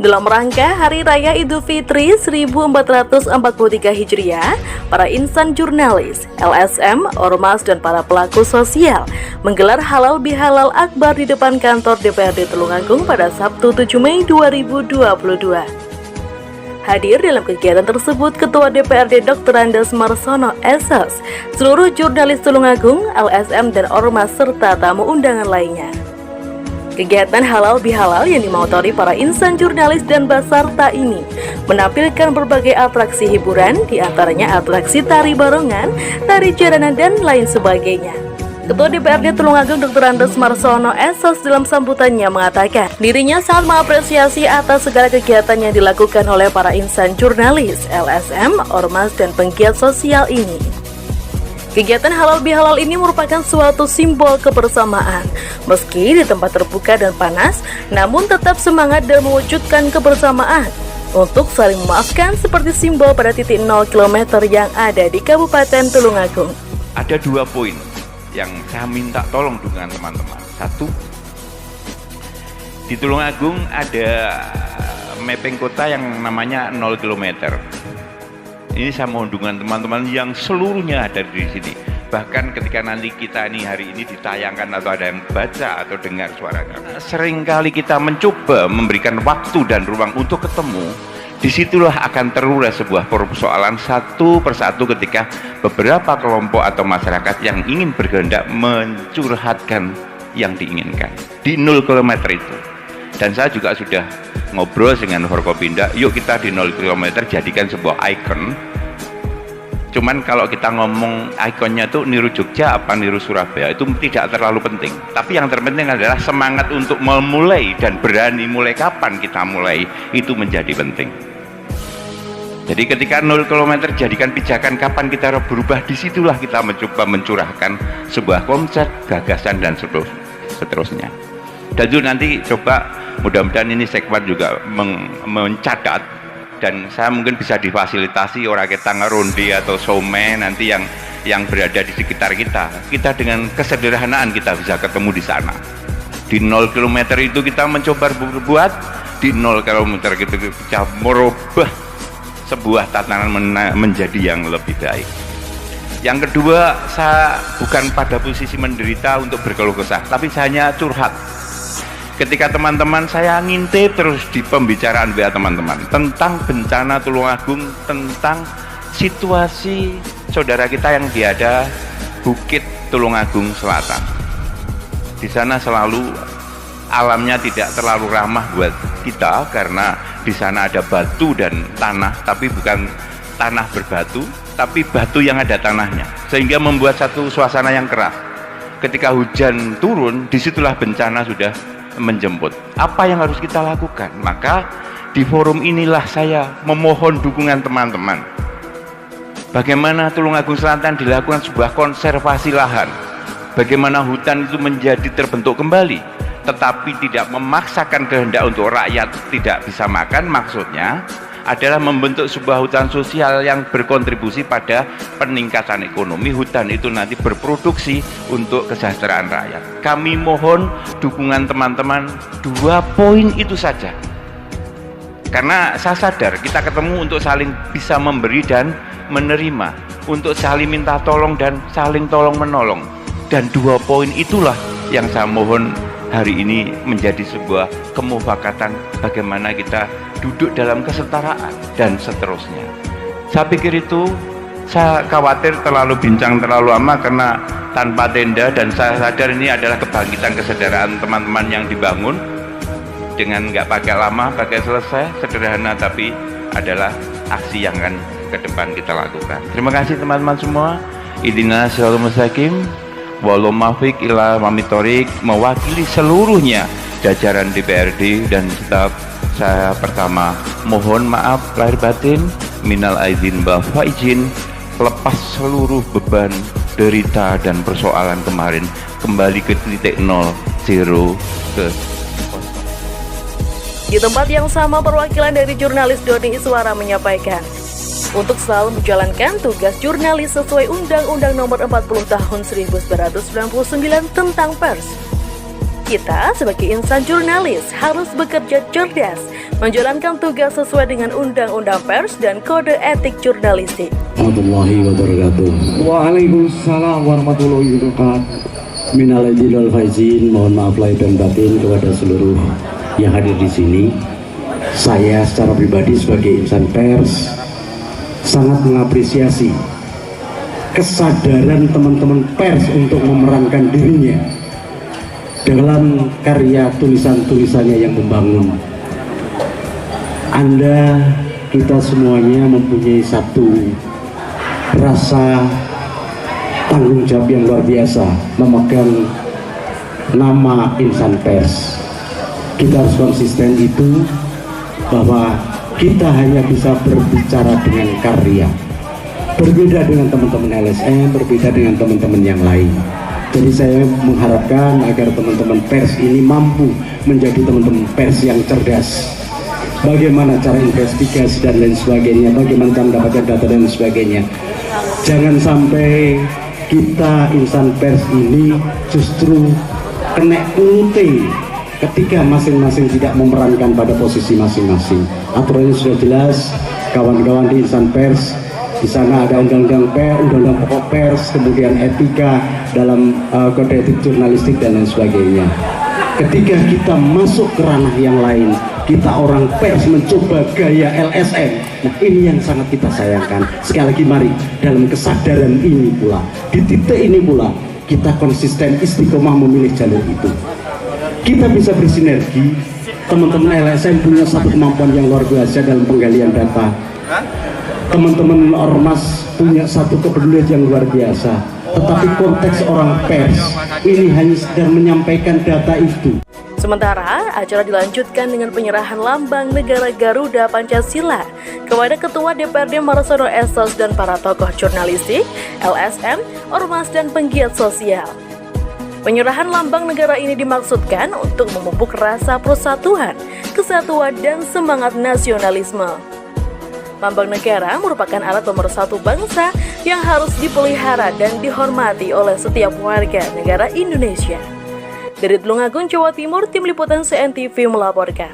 Dalam rangka Hari Raya Idul Fitri 1443 Hijriah, para insan jurnalis, LSM, ormas, dan para pelaku sosial menggelar halal bihalal akbar di depan kantor DPRD Tulungagung pada Sabtu 7 Mei 2022. Hadir dalam kegiatan tersebut Ketua DPRD Dr. Andes Marsono SS, seluruh jurnalis Tulungagung, LSM, dan ormas, serta tamu undangan lainnya. Kegiatan halal bihalal yang dimotori para insan jurnalis dan basarta ini menampilkan berbagai atraksi hiburan, diantaranya atraksi tari barongan, tari jaranan, dan lain sebagainya. Ketua DPRD Tulungagung Dr. Andes Marsono SS dalam sambutannya mengatakan dirinya sangat mengapresiasi atas segala kegiatan yang dilakukan oleh para insan jurnalis, LSM, ormas, dan penggiat sosial ini. Kegiatan halal bihalal ini merupakan suatu simbol kebersamaan. Meski di tempat terbuka dan panas, namun tetap semangat dan mewujudkan kebersamaan untuk saling memaafkan seperti simbol pada titik 0 km yang ada di Kabupaten Tulungagung. Ada 2 poin yang saya minta tolong dukungan teman-teman. 1, di Tulungagung ada mapping kota yang namanya 0 km. Ini saya mohon dukungan teman-teman yang seluruhnya ada di sini. Bahkan ketika nanti kita ini hari ini ditayangkan atau ada yang baca atau dengar suaranya, seringkali kita mencoba memberikan waktu dan ruang untuk ketemu. Disitulah akan terurai sebuah persoalan satu persatu ketika beberapa kelompok atau masyarakat yang ingin berkehendak mencurhatkan yang diinginkan di 0 km itu. Dan saya juga sudah ngobrol dengan Forkopimda, yuk kita di 0 km jadikan sebuah ikon. Cuman kalau kita ngomong ikonnya itu niru Jogja apa niru Surabaya itu tidak terlalu penting. Tapi yang terpenting adalah semangat untuk memulai dan berani mulai kapan kita mulai itu menjadi penting. Jadi ketika 0 km jadikan pijakan kapan kita berubah, disitulah kita mencoba mencurahkan sebuah konsep, gagasan, dan seterusnya. Dan itu nanti coba mudah-mudahan ini Sekwan juga mencatat, dan saya mungkin bisa difasilitasi orang kita ngeronde atau somen nanti yang berada di sekitar kita dengan kesederhanaan kita bisa ketemu di sana. Di 0 km itu kita mencoba berbuat, di 0 km kita bisa merubah sebuah tatanan menjadi yang lebih baik. Yang kedua, saya bukan pada posisi menderita untuk berkeluh kesah, tapi saya hanya curhat. Ketika teman-teman saya ngintip terus di pembicaraan WA teman-teman tentang bencana Tulungagung, tentang situasi saudara kita yang ada Bukit Tulungagung Selatan. Di sana selalu alamnya tidak terlalu ramah buat kita karena di sana ada batu dan tanah, tapi bukan tanah berbatu, tapi batu yang ada tanahnya, sehingga membuat satu suasana yang keras. Ketika hujan turun, disitulah bencana sudah menjemput. Apa yang harus kita lakukan? Maka di forum inilah saya memohon dukungan teman-teman. Bagaimana Tulungagung Selatan dilakukan sebuah konservasi lahan, bagaimana hutan itu menjadi terbentuk kembali, tetapi tidak memaksakan kehendak untuk rakyat tidak bisa makan. Maksudnya adalah membentuk sebuah hutan sosial yang berkontribusi pada peningkatan ekonomi. Hutan itu nanti berproduksi untuk kesejahteraan rakyat. Kami mohon dukungan teman-teman 2 poin itu saja. Karena saya sadar kita ketemu untuk saling bisa memberi dan menerima, untuk saling minta tolong dan saling tolong menolong. Dan 2 poin itulah yang saya mohon hari ini menjadi sebuah kemufakatan bagaimana kita duduk dalam kesetaraan dan seterusnya. Saya pikir itu, saya khawatir terlalu bincang terlalu lama karena tanpa tenda, dan saya sadar ini adalah kebangkitan kesadaran teman-teman yang dibangun dengan nggak pakai lama, pakai selesai, sederhana, tapi adalah aksi yang akan ke depan kita lakukan. Terima kasih teman-teman semua. Idina siratal mustaqim. Walau mafik ila mamitorik, mewakili seluruhnya jajaran DPRD dan staf saya pertama mohon maaf lahir batin, minal aidin wal faizin, lepas seluruh beban, derita, dan persoalan kemarin, kembali ke titik 0 ke. Di tempat yang sama, perwakilan dari jurnalis Doni Iswara menyampaikan untuk selalu menjalankan tugas jurnalis sesuai Undang-Undang Nomor 40 Tahun 1999 tentang Pers. Kita sebagai insan jurnalis harus bekerja cerdas, menjalankan tugas sesuai dengan undang-undang pers dan kode etik jurnalistik. Warahmatullahi wabarakatuh. Waalaikumsalam warahmatullahi wabarakatuh. Minal aidin wal faizin, mohon maaf lahir dan batin kepada seluruh yang hadir di sini. Saya secara pribadi sebagai insan pers sangat mengapresiasi kesadaran teman-teman pers untuk memerankan dirinya dalam karya tulisan-tulisannya yang membangun. Anda, kita semuanya mempunyai satu rasa tanggung jawab yang luar biasa memegang nama insan pers. Kita harus konsisten itu, bahwa kita hanya bisa berbicara dengan karya. Berbeda dengan teman-teman LSM, berbeda dengan teman-teman yang lain. Jadi saya mengharapkan agar teman-teman pers ini mampu menjadi teman-teman pers yang cerdas. Bagaimana cara investigasi dan lain sebagainya, bagaimana cara mendapatkan data dan sebagainya. Jangan sampai kita insan pers ini justru kena UT ketika masing-masing tidak memerankan pada posisi masing-masing. Aturannya sudah jelas, kawan-kawan di insan pers. Di sana ada undang-undang pokok pers, kemudian etika dalam kode etik jurnalistik dan lain sebagainya. Ketika kita masuk ke ranah yang lain, kita orang pers mencoba gaya LSM. Nah, ini yang sangat kita sayangkan. Sekali lagi mari dalam kesadaran ini pula, di titik ini pula, kita konsisten istiqomah memilih jalur itu. Kita bisa bersinergi. Teman-teman LSM punya satu kemampuan yang luar biasa dalam penggalian data. Teman-teman ormas punya satu kepedulian yang luar biasa. Tetapi konteks orang pers ini hanya sekedar menyampaikan data itu. Sementara acara dilanjutkan dengan penyerahan lambang negara Garuda Pancasila kepada Ketua DPRD Marsono Esos dan para tokoh jurnalistik, LSM, ormas dan penggiat sosial. Penyerahan lambang negara ini dimaksudkan untuk memupuk rasa persatuan, kesatuan dan semangat nasionalisme. Lambang negara merupakan alat pemersatu bangsa yang harus dipelihara dan dihormati oleh setiap warga negara Indonesia. Dari Tulungagung, Jawa Timur, Tim Liputan CNTV melaporkan.